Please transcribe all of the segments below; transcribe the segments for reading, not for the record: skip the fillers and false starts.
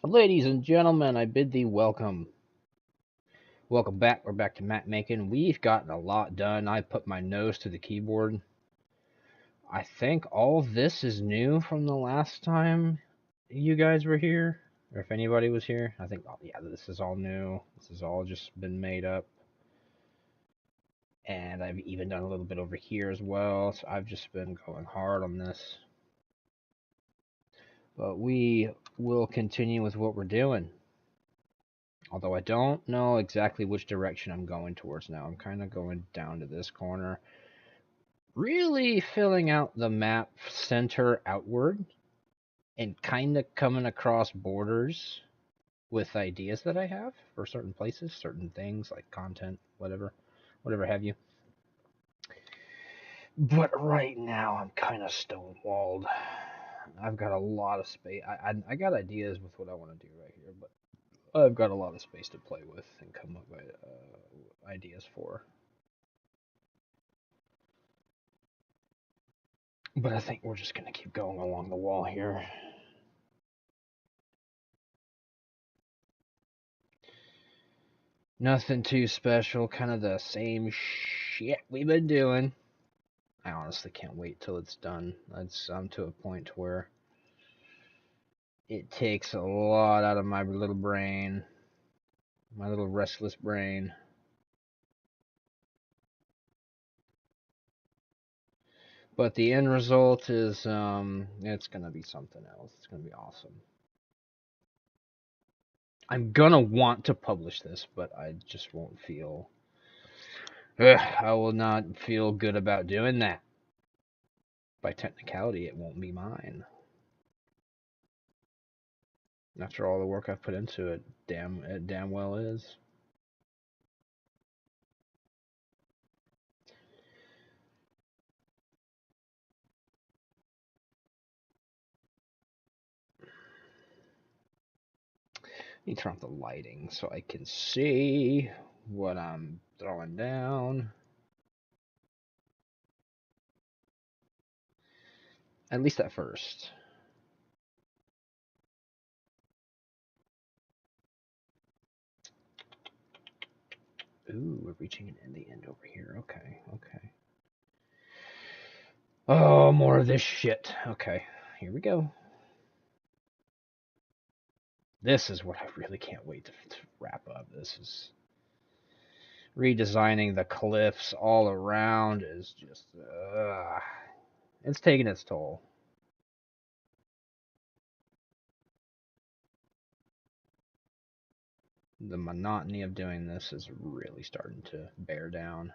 Ladies and gentlemen, I bid thee welcome. Welcome back. We're back to map making. We've gotten a lot done. I put my nose to the keyboard. I think all of this is new from the last time you guys were here, or if anybody was here. I think, oh, yeah, this is all new. This has all just been made up. And I've even done a little bit over here as well. So I've just been going hard on this. But we will continue with what we're doing. Although I don't know exactly which direction I'm going towards now. I'm kind of going down to this corner. Really filling out the map center outward and kind of coming across borders with ideas that I have for certain places, certain things like content, whatever have you. But right now I'm kind of stonewalled. I've got a lot of space. I got ideas with what I want to do right here, but I've got a lot of space to play with and come up with ideas for. But I think we're just going to keep going along the wall here. Nothing too special, kind of the same shit we've been doing. I honestly can't wait till it's done. I'm to a point where it takes a lot out of my little brain, my little restless brain. But the end result is, it's gonna be something else. It's gonna be awesome. I'm gonna want to publish this, but I just won't feel. I will not feel good about doing that. By technicality, it won't be mine. After all the work I've put into it, it damn well is. Let me turn off the lighting so I can see what I'm throwing down. At least at first. Ooh, we're reaching the end over here. Okay, okay. Oh, more of this shit. Okay, here we go. This is what I really can't wait to wrap up. This is redesigning the cliffs all around is just it's taking its toll. The monotony of doing this is really starting to bear down.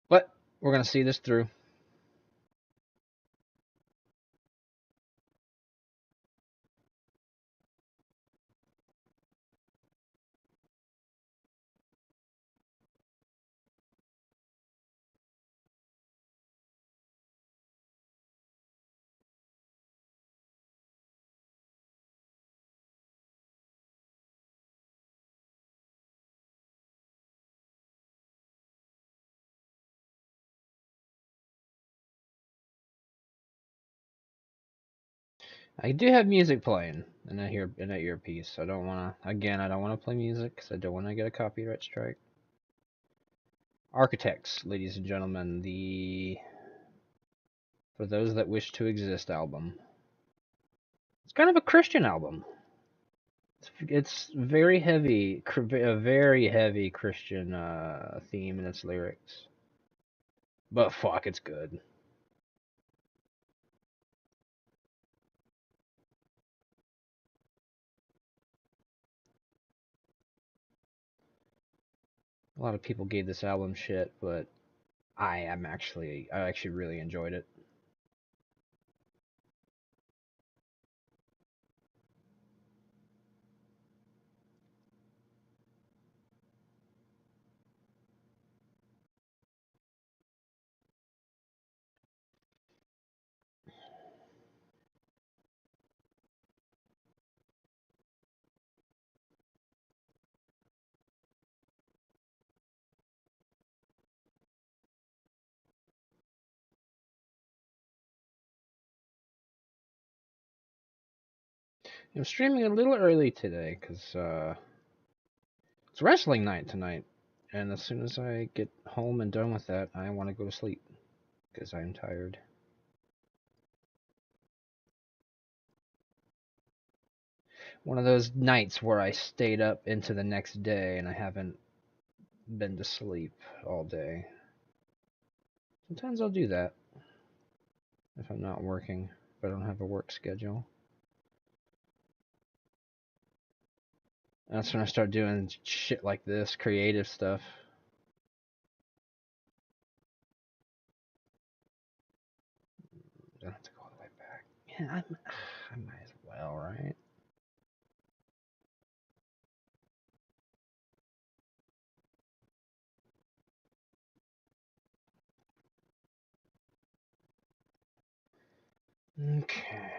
But we're going to see this through. I do have music playing in that earpiece. I don't want to. Again, I don't want to play music because I don't want to get a copyright strike. Architects, ladies and gentlemen, the For Those That Wish to Exist album. It's kind of a Christian album. It's very heavy, a very heavy Christian theme in its lyrics. But fuck, it's good. A lot of people gave this album shit, but I actually really enjoyed it. I'm streaming a little early today because it's wrestling night tonight. And as soon as I get home and done with that, I want to go to sleep because I'm tired. One of those nights where I stayed up into the next day and I haven't been to sleep all day. Sometimes I'll do that if I'm not working, if I don't have a work schedule. That's when I start doing shit like this, creative stuff. Don't have to go all the way back. Yeah, I might as well, right? Okay.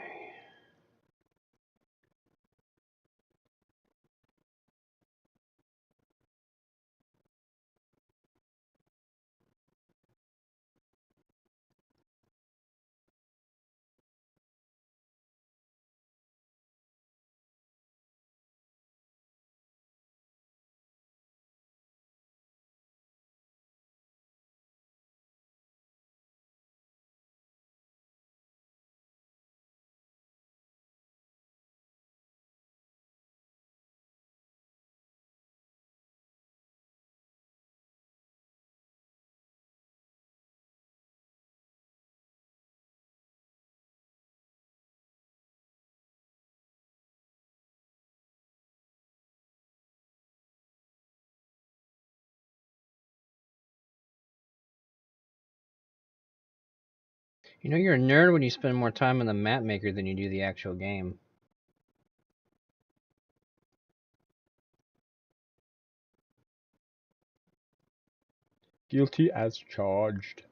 You know you're a nerd when you spend more time on the map maker than you do the actual game. Guilty as charged.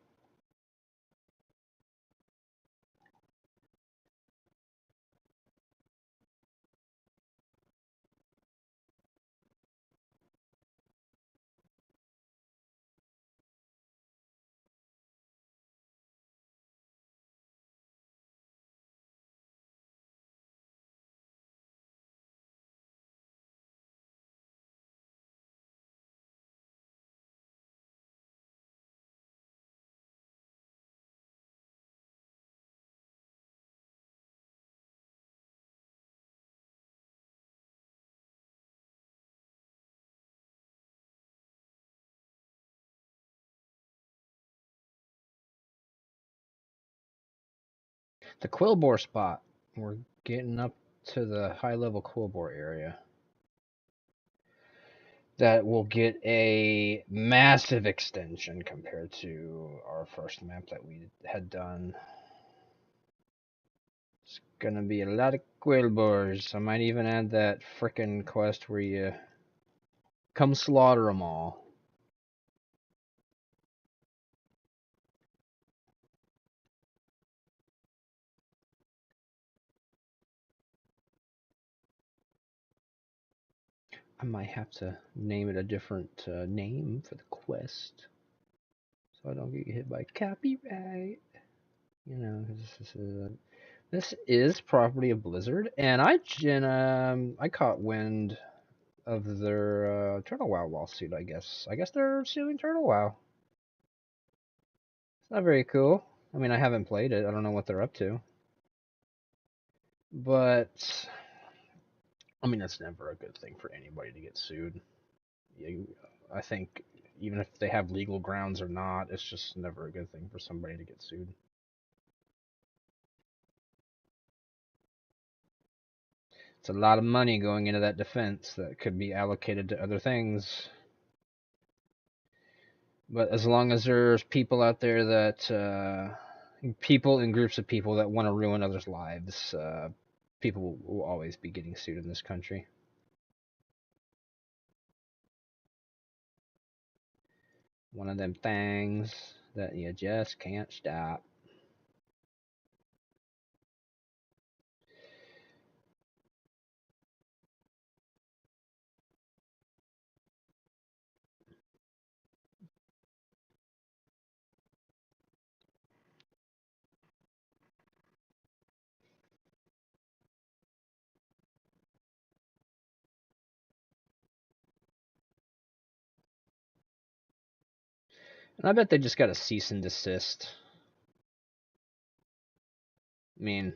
The Quillbore spot. We're getting up to the high level Quillbore area. That will get a massive extension compared to our first map that we had done. It's gonna be a lot of Quillbores. I might even add that frickin' quest where you come slaughter them all. I might have to name it a different name for the quest, so I don't get hit by copyright. You know, this is property of Blizzard, and I caught wind of their Turtle Wow lawsuit. I guess they're suing Turtle Wow. It's not very cool. I mean, I haven't played it. I don't know what they're up to, but I mean, that's never a good thing for anybody to get sued. I think even if they have legal grounds or not, it's just never a good thing for somebody to get sued. It's a lot of money going into that defense that could be allocated to other things. But as long as there's people out there that, people in groups of people that want to ruin others' lives, people will always be getting sued in this country. One of them things that you just can't stop. And I bet they just got a cease and desist. I mean,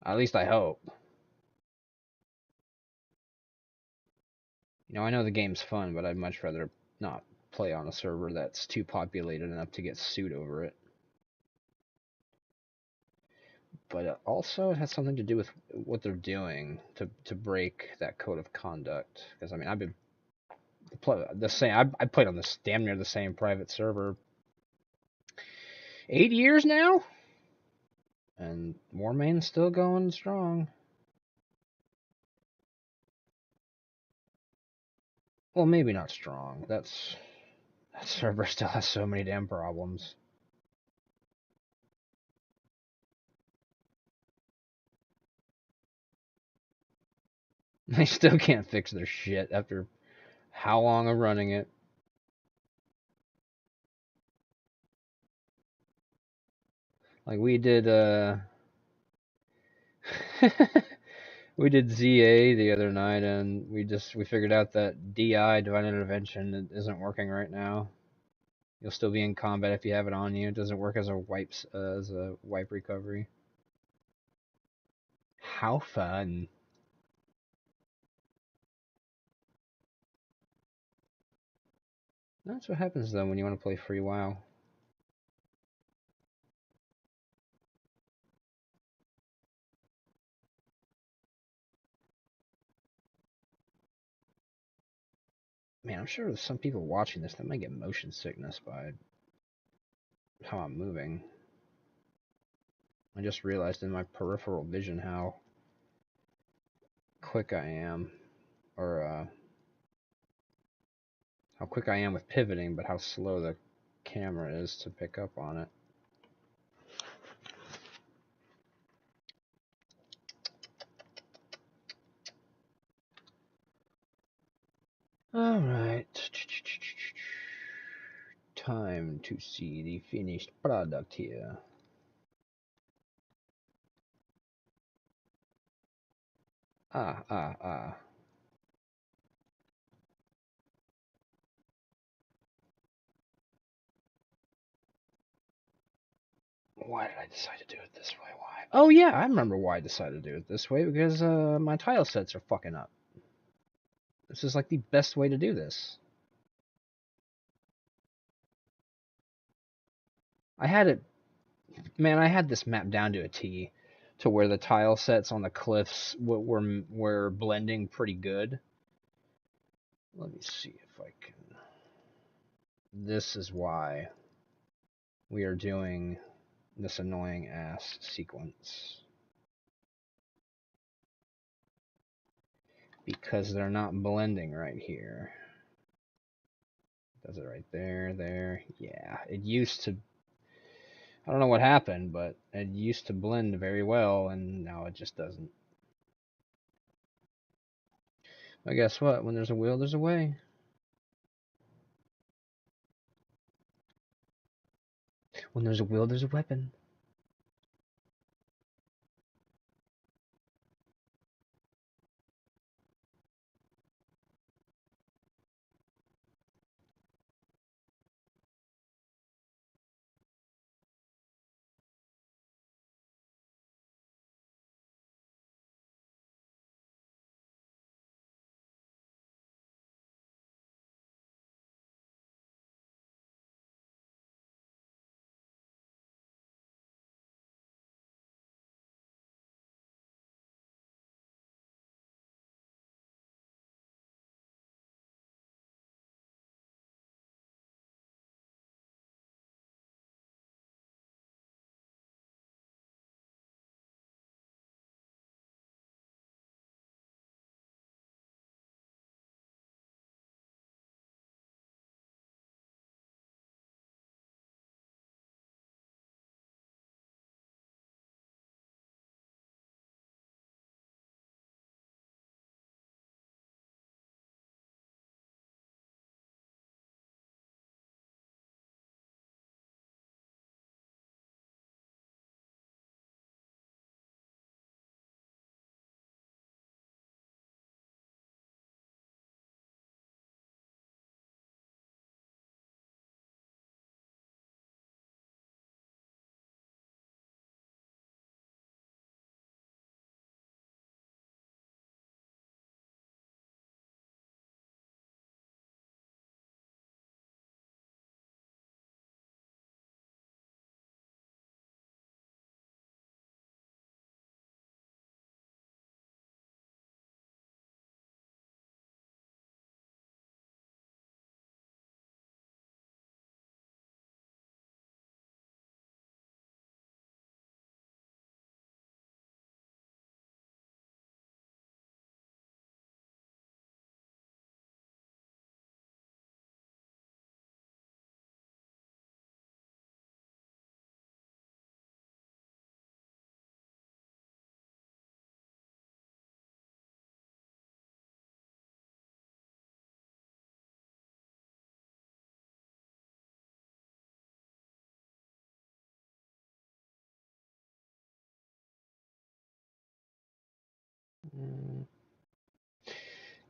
at least I hope. You know, I know the game's fun, but I'd much rather not play on a server that's too populated enough to get sued over it. But also, it has something to do with what they're doing to break that code of conduct. Because I mean, I've been the same. I played on this damn near the same private server 8 years now, and Warmain's still going strong. Well, maybe not strong. That server still has so many damn problems. They still can't fix their shit after how long of running it. Like we did we did ZA the other night, and we figured out that DI, Divine Intervention, isn't working right now. You'll still be in combat if you have it on you. It doesn't work as a wipe recovery. How fun! That's what happens though when you want to play free WoW. Man, I'm sure there's some people watching this that might get motion sickness by how I'm moving. I just realized in my peripheral vision how quick I am, or how quick I am with pivoting, but how slow the camera is to pick up on it. Alright. Time to see the finished product here. Ah. Why did I decide to do it this way? Why? Oh yeah, I remember why I decided to do it this way, because my tile sets are fucking up. This is like the best way to do this. I had this map down to a T, to where the tile sets on the cliffs were blending pretty good. Let me see if I can. This is why we are doing this annoying ass sequence. Because they're not blending right here. Does it right there. Yeah, it used to. I don't know what happened, but it used to blend very well, and now it just doesn't. But guess what? When there's a will, there's a way. When there's a will, there's a weapon.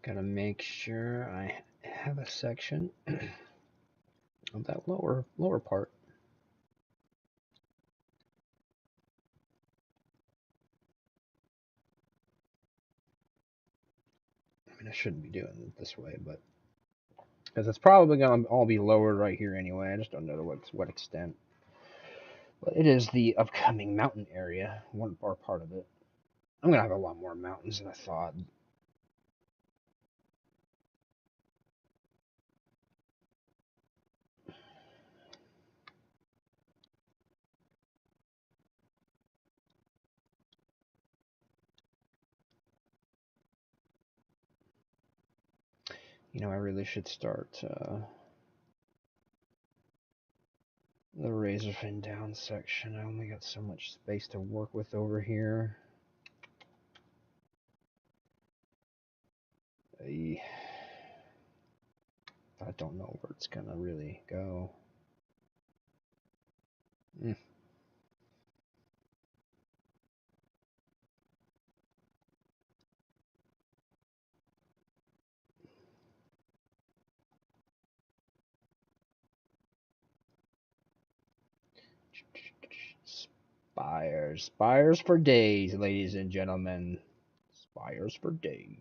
Gotta make sure I have a section of that lower part. I mean, I shouldn't be doing it this way, but because it's probably gonna all be lowered right here anyway. I just don't know to what extent. But it is the upcoming mountain area, one or part of it. I'm gonna have a lot more mountains than I thought. You know, I really should start the razor fin down section. I only got so much space to work with over here. I don't know where it's gonna really go. Mm. Spires. Spires for days, ladies and gentlemen. Spires for days.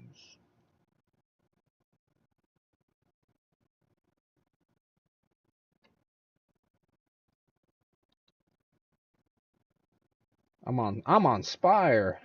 I'm on Spire.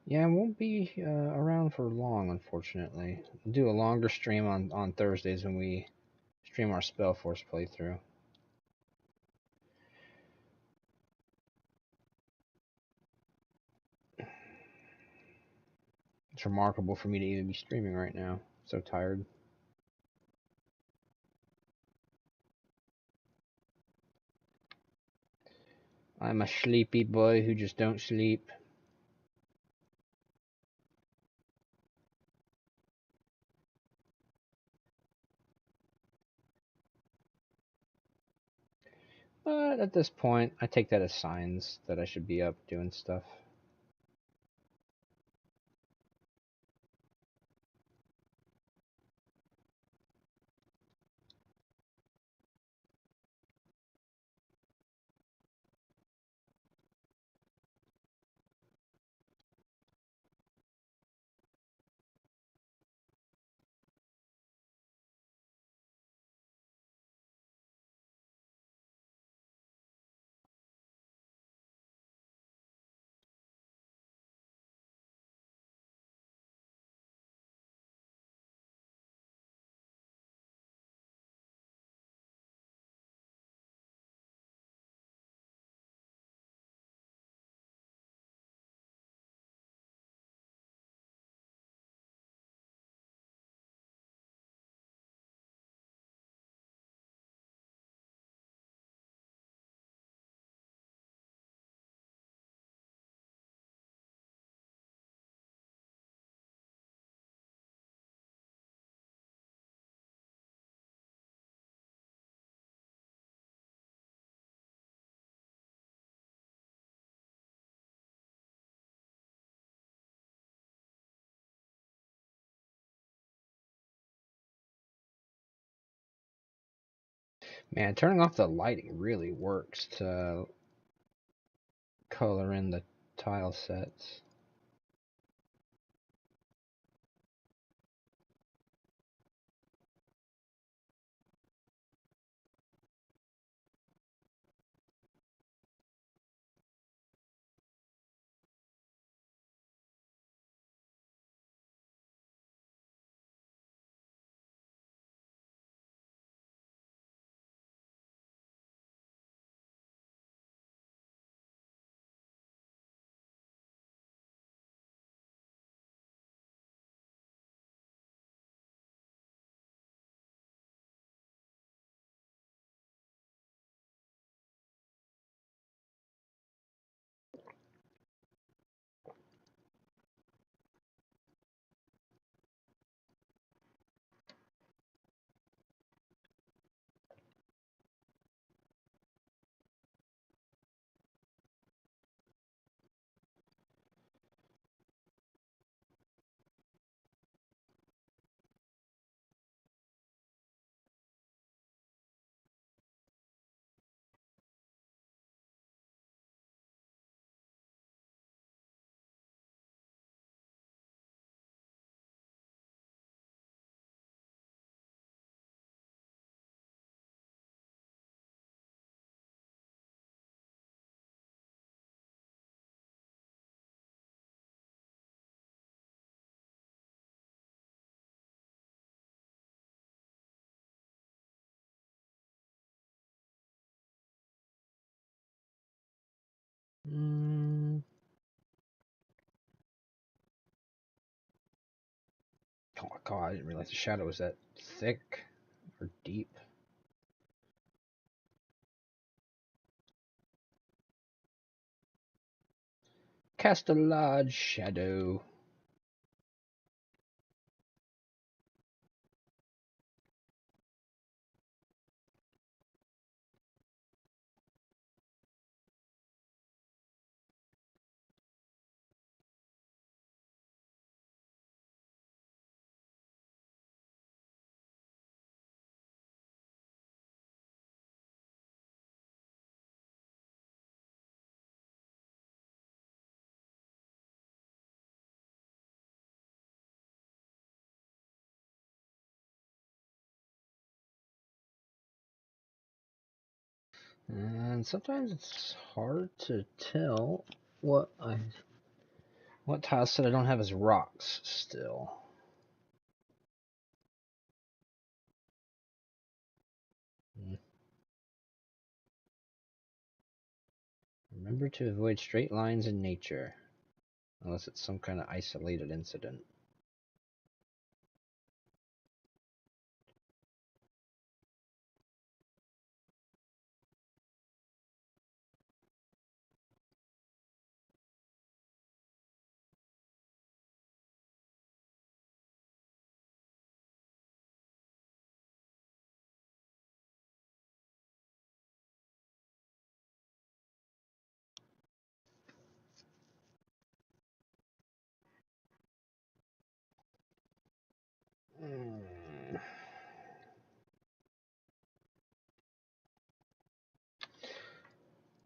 Yeah, I won't be around for long, unfortunately. I'll do a longer stream on Thursdays when we stream our Spellforce playthrough. It's remarkable for me to even be streaming right now. So tired. I'm a sleepy boy who just don't sleep. But at this point, I take that as signs that I should be up doing stuff. Man, turning off the lighting really works to color in the tile sets. Mm. Oh my god, I didn't realize the shadow was that thick or deep. Cast a large shadow. And sometimes it's hard to tell what tiles that I don't have as rocks still. Remember to avoid straight lines in nature, unless it's some kind of isolated incident.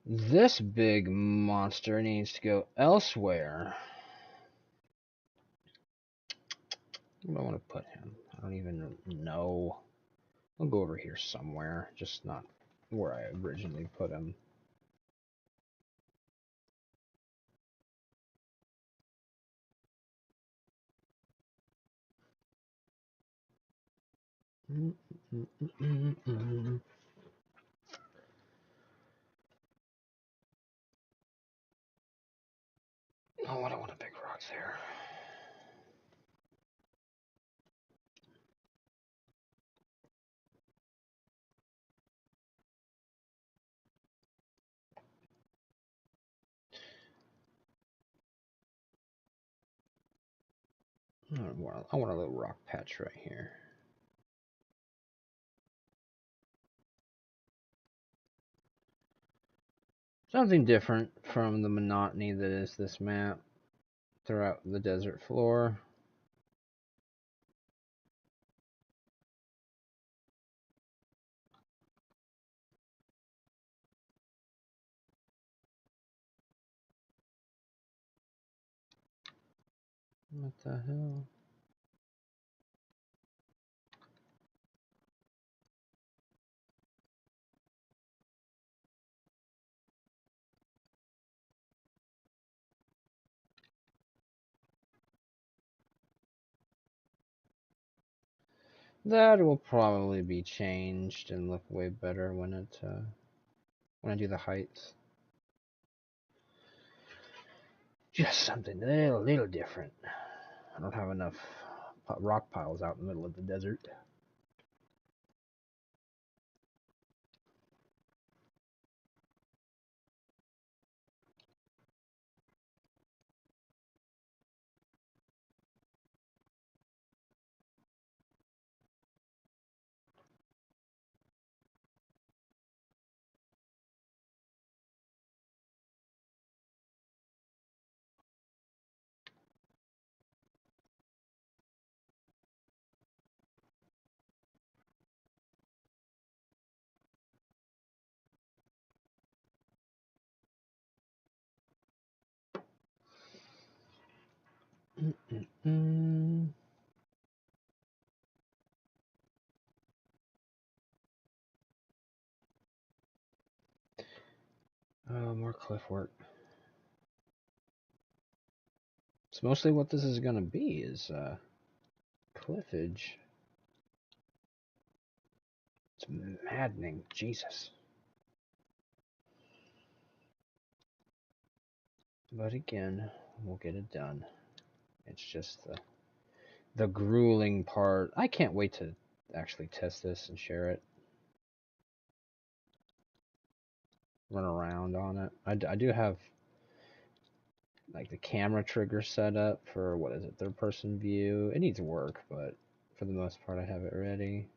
This big monster needs to go elsewhere. Where do I want to put him? I don't even know. I'll go over here somewhere, just not where I originally put him. Oh, I don't want a big rock there. I want a little rock patch right here. Something different from the monotony that is this map throughout the desert floor. What the hell? That will probably be changed and look way better when I do the heights. Just something a little different. I don't have enough rock piles out in the middle of the desert. More cliff work. It's mostly what this is gonna be is cliffage. It's maddening, Jesus. But again, we'll get it done. It's just the grueling part. I can't wait to actually test this and share it. Run around on it. I do have like the camera trigger set up for what is it, third person view. It needs work, but for the most part I have it ready.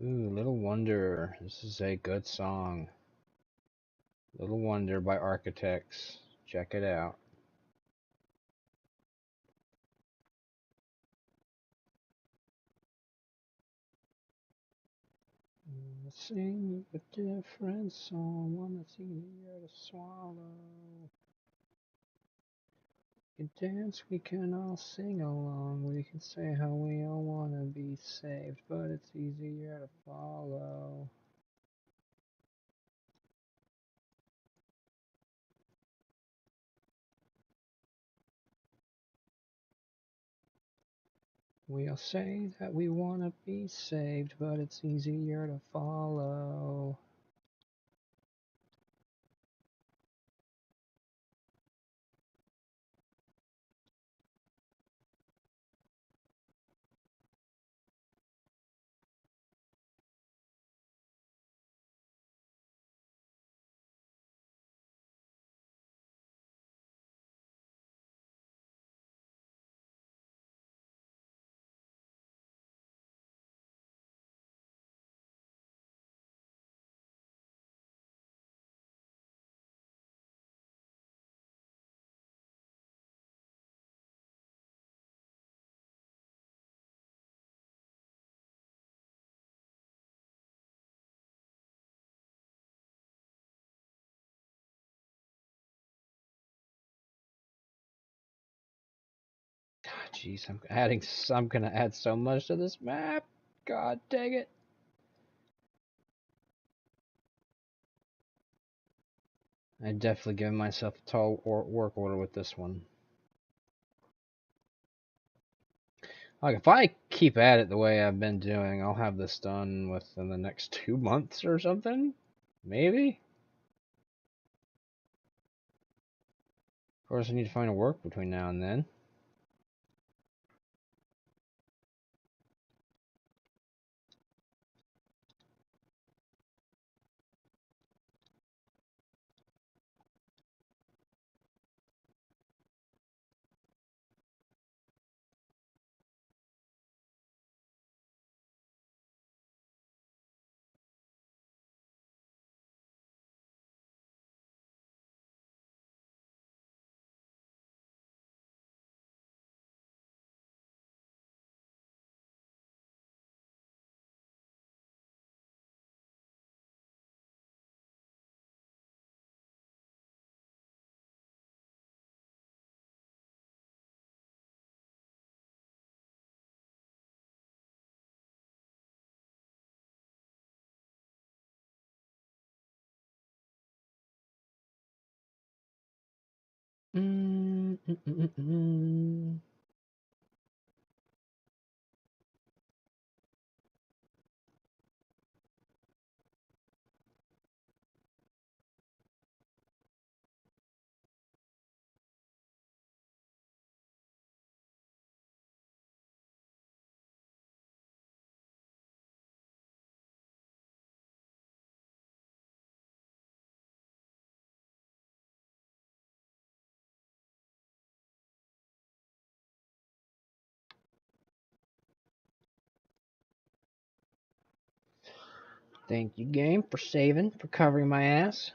Ooh, Little Wonder. This is a good song. Little Wonder by Architects. Check it out. Sing a different song, one that's easier to swallow. We can dance, we can all sing along, we can say how we all wanna be saved, but it's easier to follow. We all say that we wanna be saved, but it's easier to follow. Jeez, I'm gonna add so much to this map. God dang it. I definitely give myself a tall work order with this one. Like, if I keep at it the way I've been doing, I'll have this done within the next 2 months or something. Maybe? Of course, I need to find a work between now and then. Mm, mm, mm, mm. Thank you, game, for saving, for covering my ass.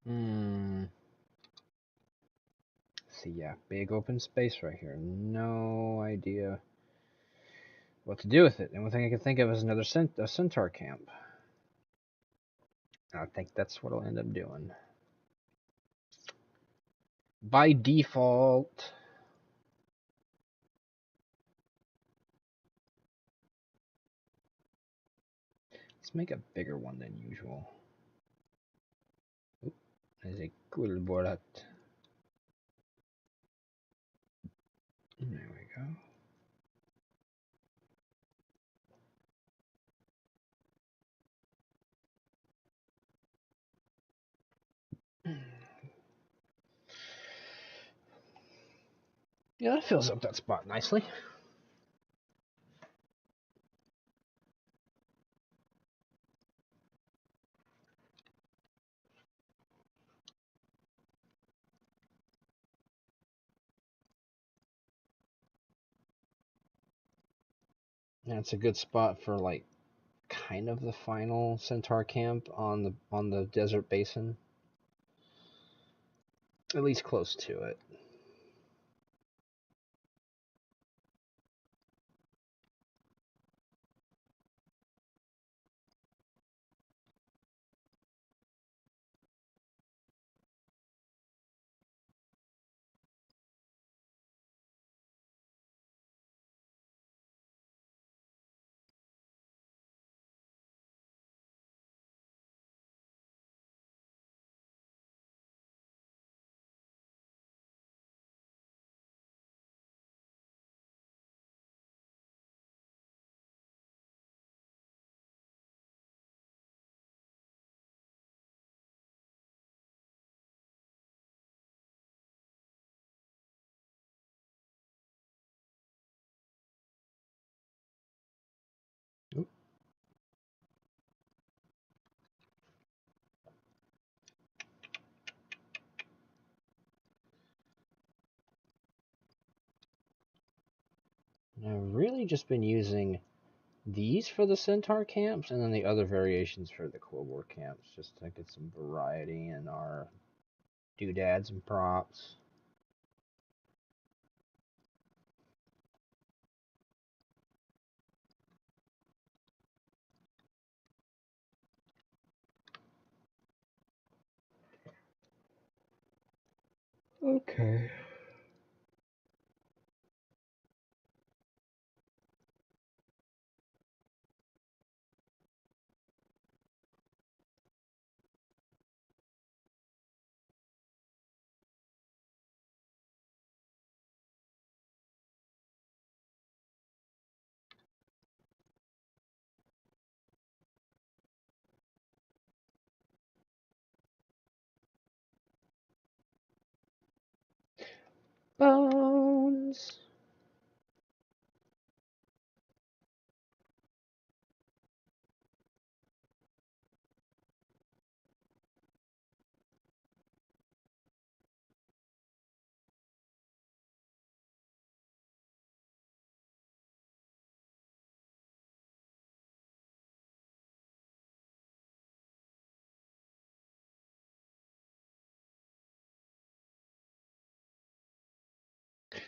Hmm. See, yeah, big open space right here. No idea what to do with it. The only thing I can think of is another centaur camp. I think that's what I'll end up doing. By default. Let's make a bigger one than usual. Oop, there's a cool borat. There we go. Yeah, that fills up that spot nicely. Yeah, it's a good spot for like kind of the final centaur camp on the desert basin. At least close to it. I've really just been using these for the centaur camps, and then the other variations for the Quillbore camps, just to get some variety in our doodads and props. Okay. Bones.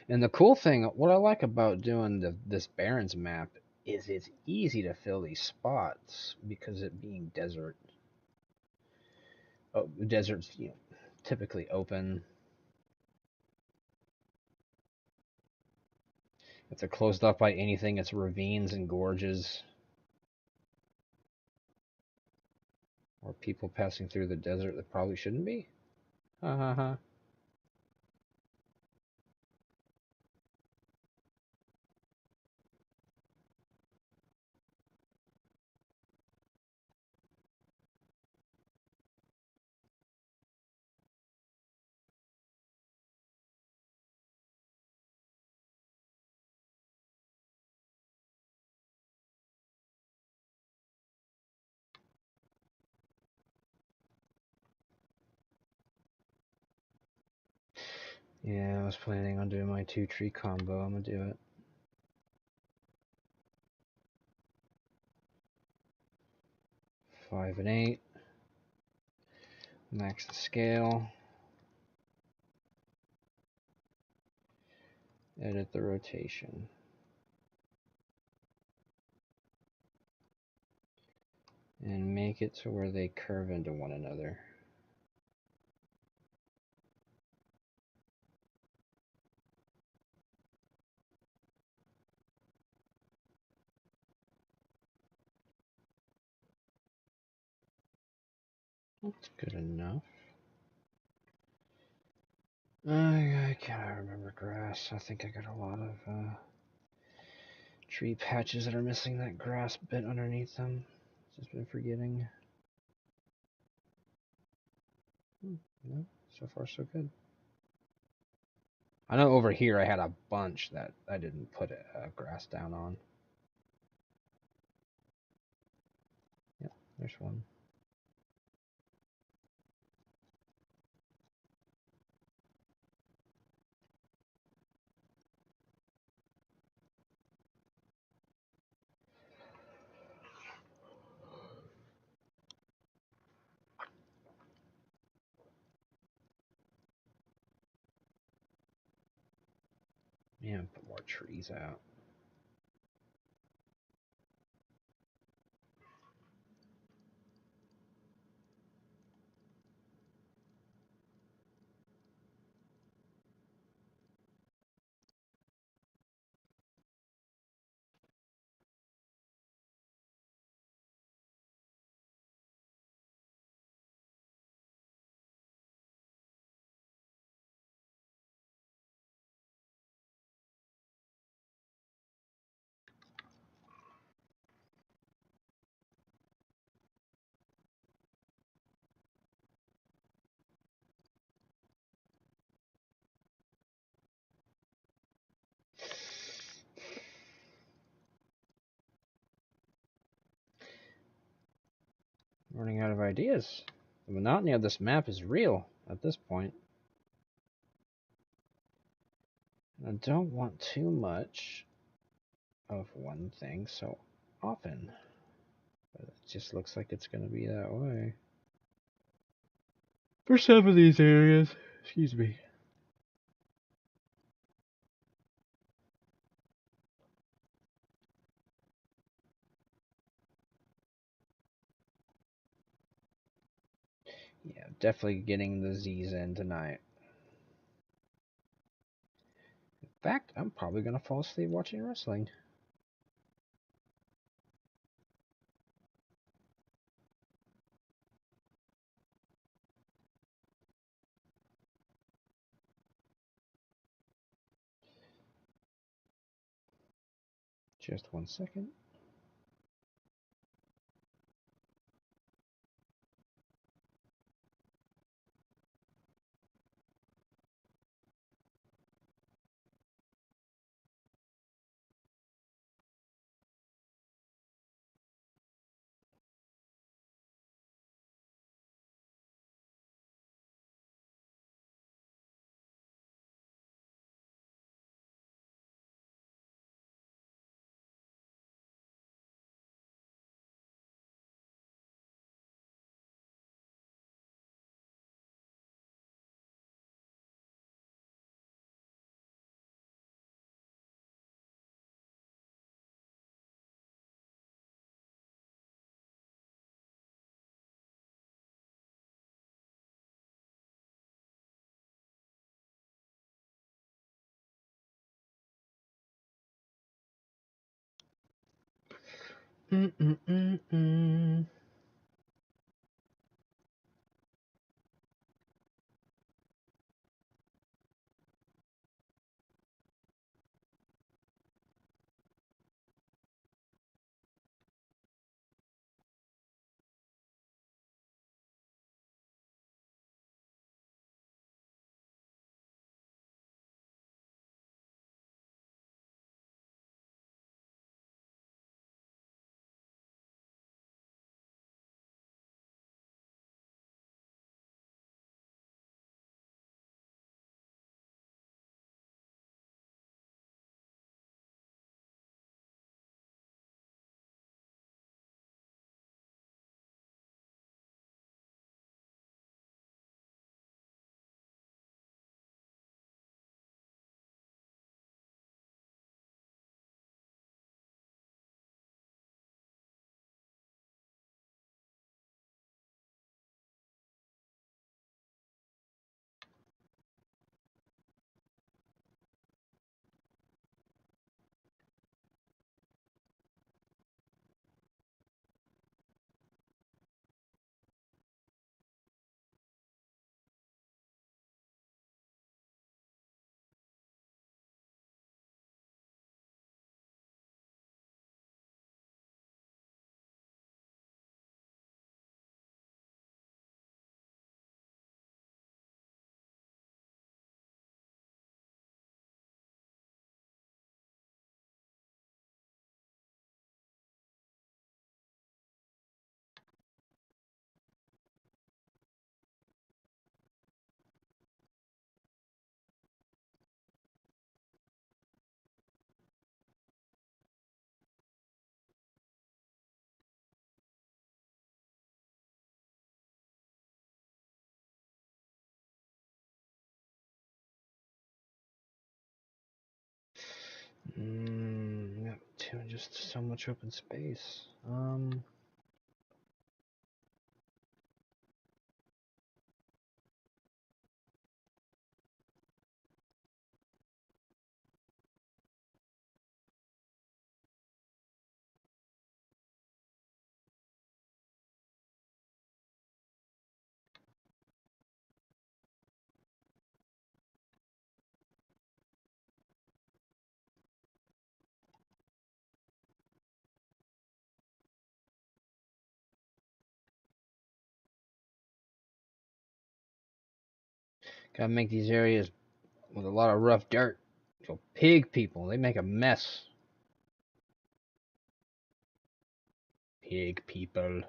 And the cool thing, what I like about doing this Barrens map is it's easy to fill these spots because it being desert. Oh, deserts, typically open. If they're closed off by anything, it's ravines and gorges, or people passing through the desert that probably shouldn't be. Ha ha ha. Yeah, I was planning on doing my 2-tree combo. I'm gonna do it. 5 and 8. Max the scale. Edit the rotation. And make it to where they curve into one another. That's good enough. I can't remember grass. I think I got a lot of tree patches that are missing that grass bit underneath them. Just been forgetting. No, so far so good. I know over here I had a bunch that I didn't put grass down on. Yep, there's one. Yeah, put more trees out. Running out of ideas. The monotony of this map is real at this point. I don't want too much of one thing so often. But it just looks like it's going to be that way for some of these areas. Excuse me. Yeah, definitely getting the Z's in tonight. In fact, I'm probably going to fall asleep watching wrestling. Just 1 second. Mm-mm-mm-mm. Got just so much open space. Gotta make these areas with a lot of rough dirt. So pig people, they make a mess. Pig people.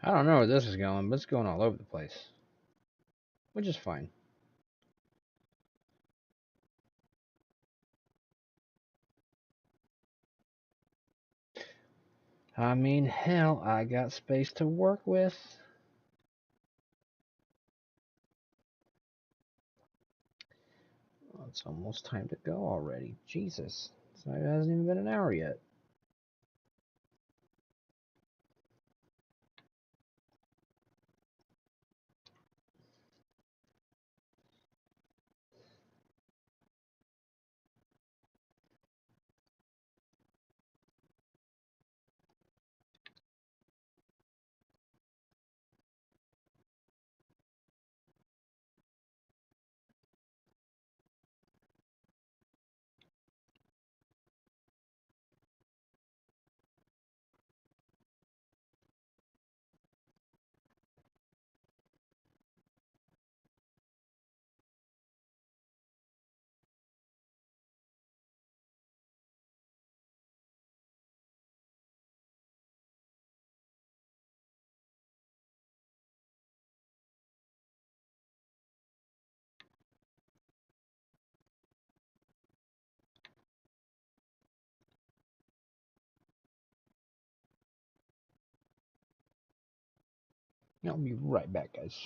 I don't know where this is going, but it's going all over the place, which is fine. I mean, hell, I got space to work with. Oh, it's almost time to go already. Jesus. It hasn't even been an hour yet. I'll be right back, guys.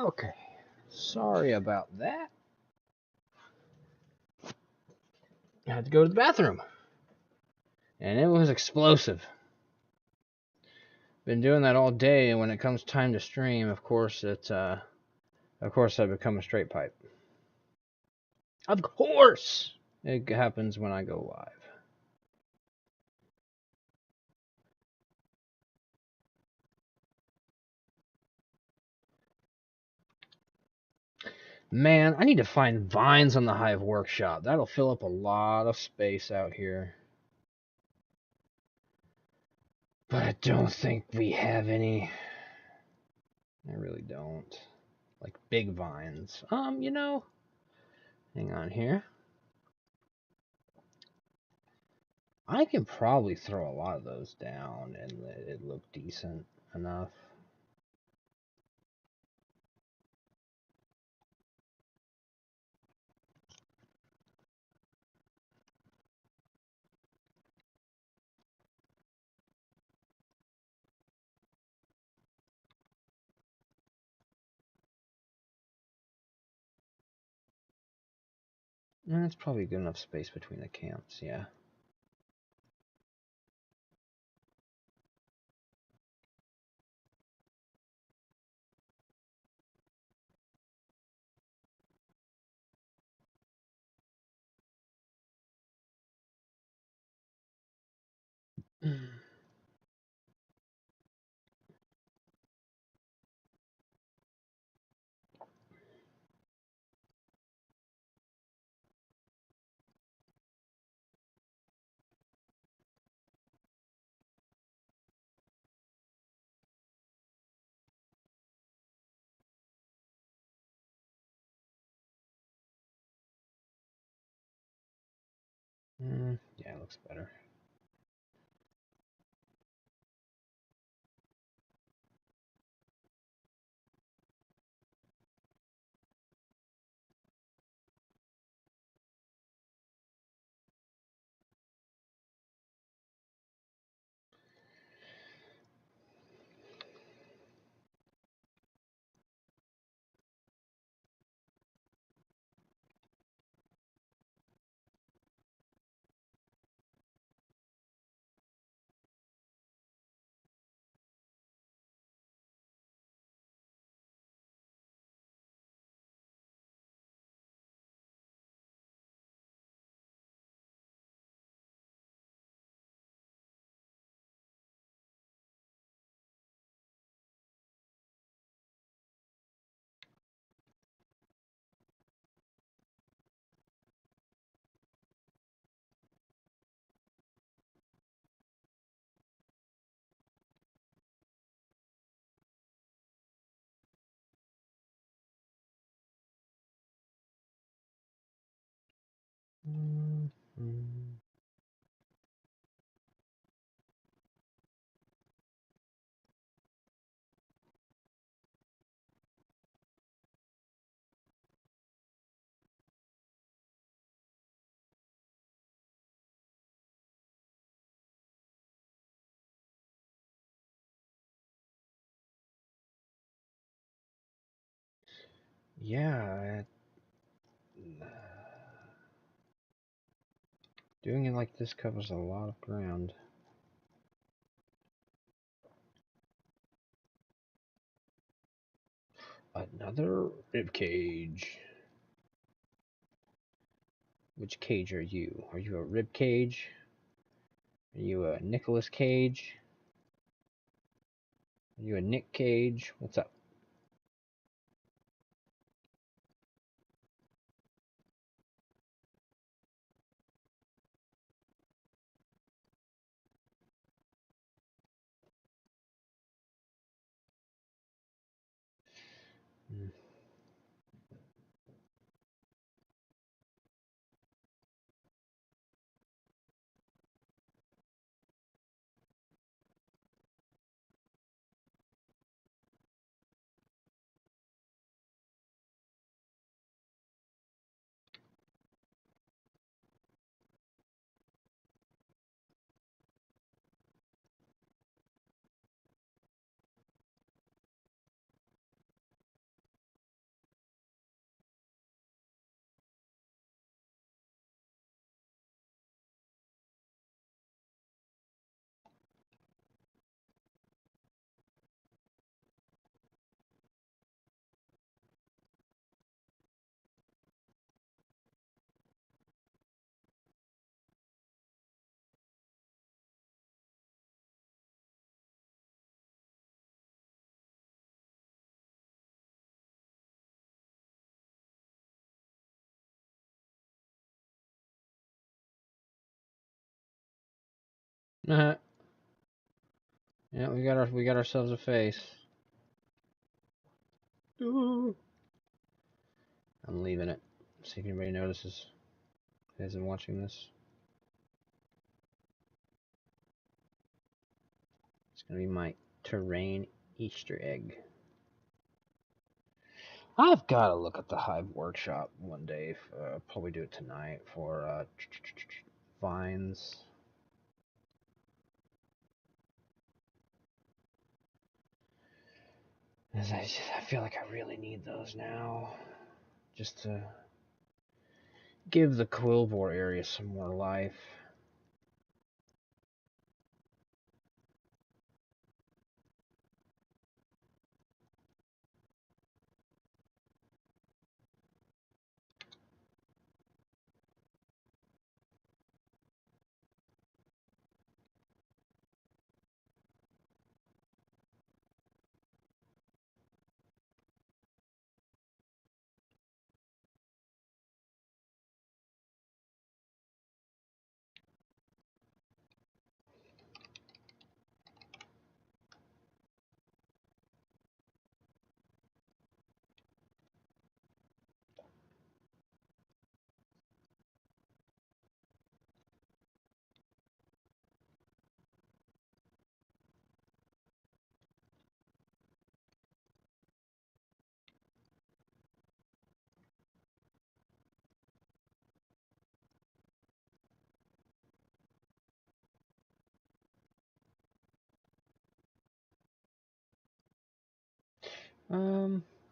Okay. Sorry about that. I had to go to the bathroom. And it was explosive. Been doing that all day, and when it comes time to stream, of course I become a straight pipe. Of course! It happens when I go live. Man, I need to find vines on the Hive Workshop. That'll fill up a lot of space out here. But I don't think we have any. I really don't. Like big vines. Hang on here. I can probably throw a lot of those down and let it look decent enough. That's probably good enough space between the camps, yeah. Yeah, it looks better. Yeah, doing it like this covers a lot of ground. Another rib cage. Which cage are you? Are you a rib cage? Are you a Nicholas Cage? Are you a Nick Cage? What's up? Yeah, we got ourselves a face. Ooh. I'm leaving it. See if anybody notices. Isn't watching this. It's gonna be my terrain Easter egg. I've got to look at the Hive Workshop one day. Probably do it tonight for vines. As I feel like I really need those now, just to give the Quillvore area some more life.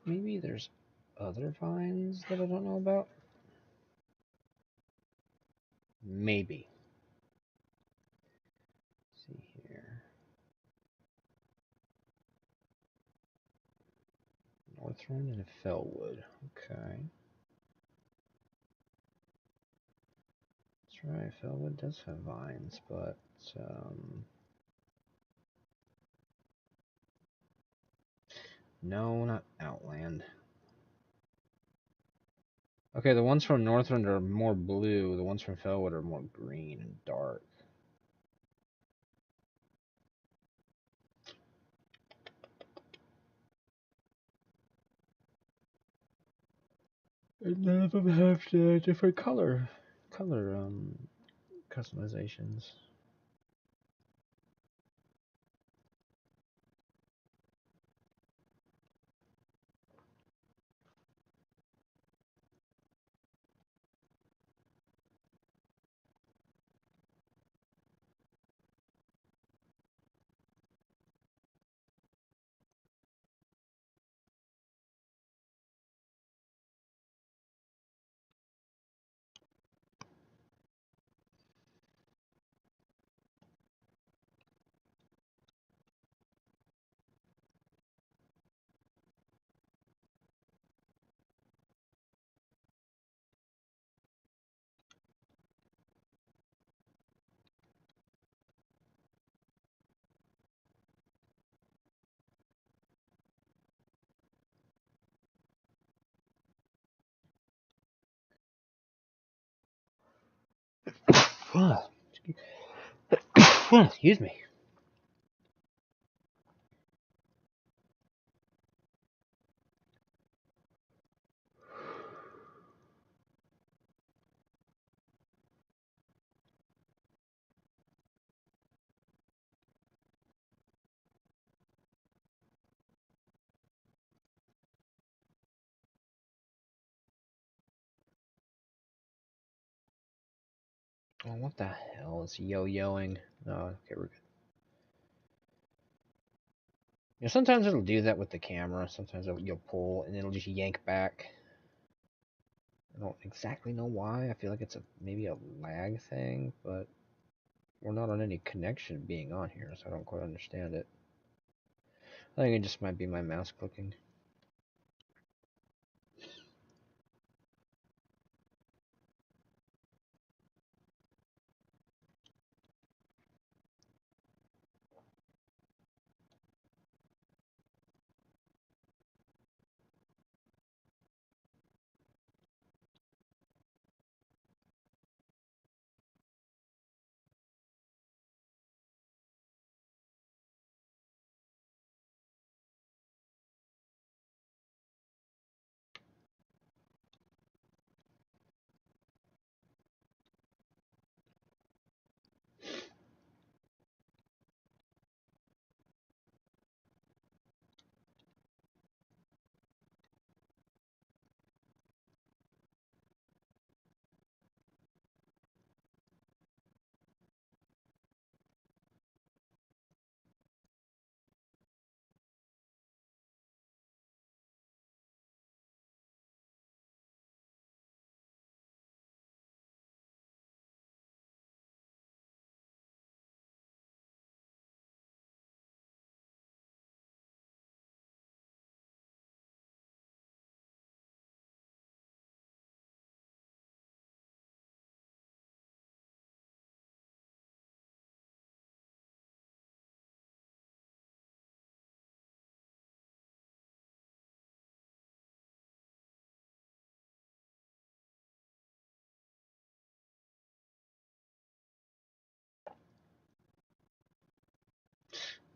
Maybe there's other vines that I don't know about. Maybe. Let's see here. Northrend and Fellwood. Okay. That's right, Fellwood does have vines, but no, not Outland. Okay, the ones from Northrend are more blue. The ones from Fellwood are more green and dark. And none of them have the different color customizations. Excuse me. Oh, what the hell is yo-yoing? Oh, okay, we're good. You know, sometimes it'll do that with the camera. Sometimes you'll pull and it'll just yank back. I don't exactly know why. I feel like it's maybe a lag thing, but we're not on any connection being on here, so I don't quite understand it. I think it just might be my mouse clicking.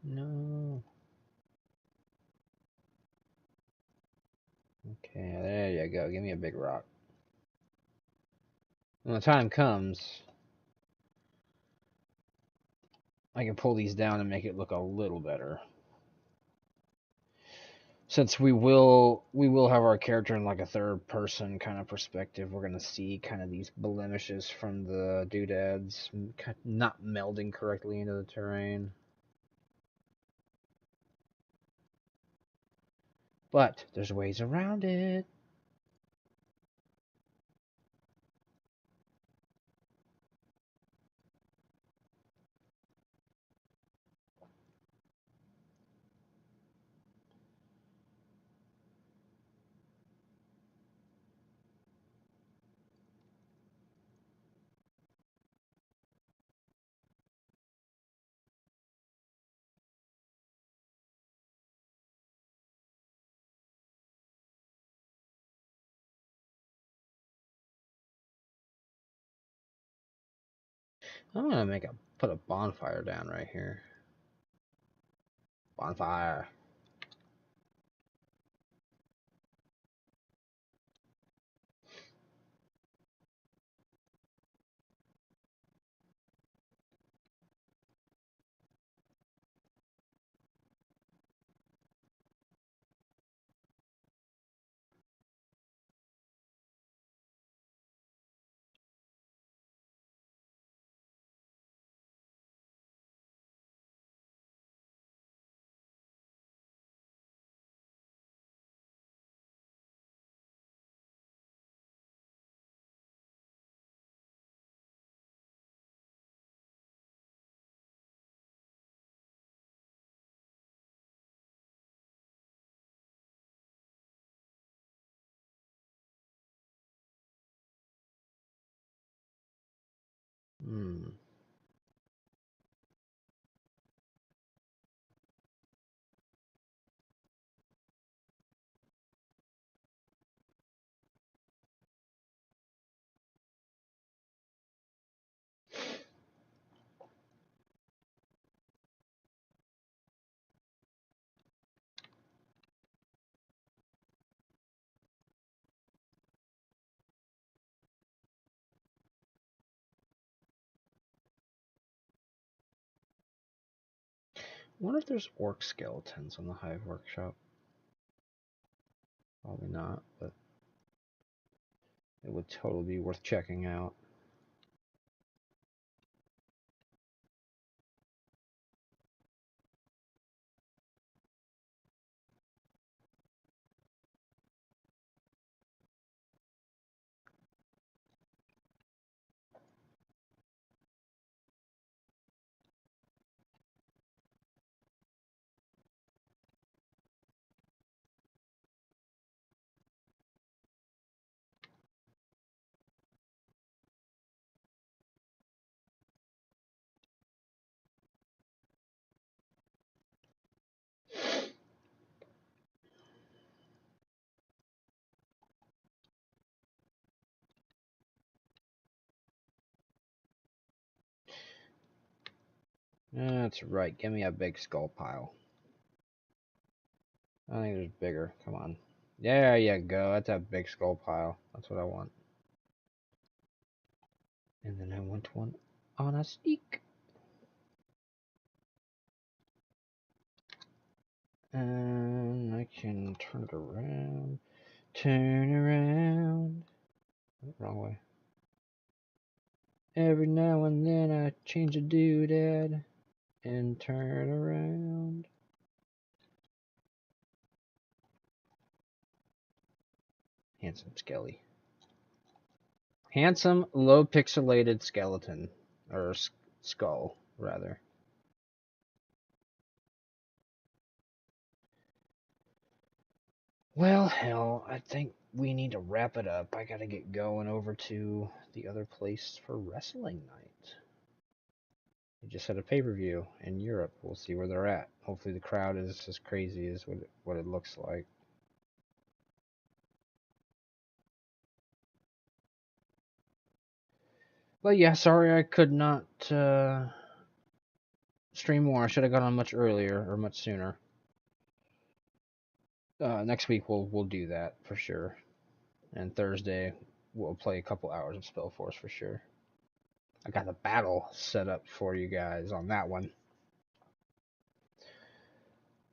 No. Okay, there you go. Give me a big rock. When the time comes, I can pull these down and make it look a little better. Since we will have our character in like a third person kind of perspective, we're gonna see kind of these blemishes from the doodads not melding correctly into the terrain. But there's ways around it. I'm gonna put a bonfire down right here. Bonfire. Hmm. Wonder if there's orc skeletons on the Hive Workshop. Probably not, but it would totally be worth checking out. That's right. Give me a big skull pile. I think there's bigger. Come on. There you go. That's a big skull pile. That's what I want. And then I want one on a stick. And I can turn it around. Turn around. Wrong way. Every now and then I change a doodad and turn around. Handsome skelly. Handsome, low pixelated skeleton. Or skull, rather. Well, hell, I think we need to wrap it up. I gotta get going over to the other place for wrestling night. They just had a pay-per-view in Europe. We'll see where they're at. Hopefully the crowd is as crazy as what it looks like. But yeah, sorry I could not stream more. I should have got on much earlier or much sooner. Next week we'll do that for sure. And Thursday we'll play a couple hours of Spellforce for sure. I got the battle set up for you guys on that one.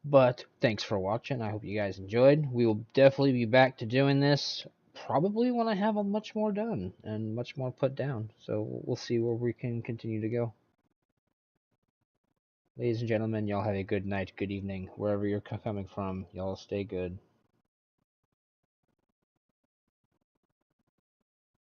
But thanks for watching. I hope you guys enjoyed. We will definitely be back to doing this probably when I have a much more done and much more put down. So we'll see where we can continue to go. Ladies and gentlemen, y'all have a good night, good evening, wherever you're coming from. Y'all stay good.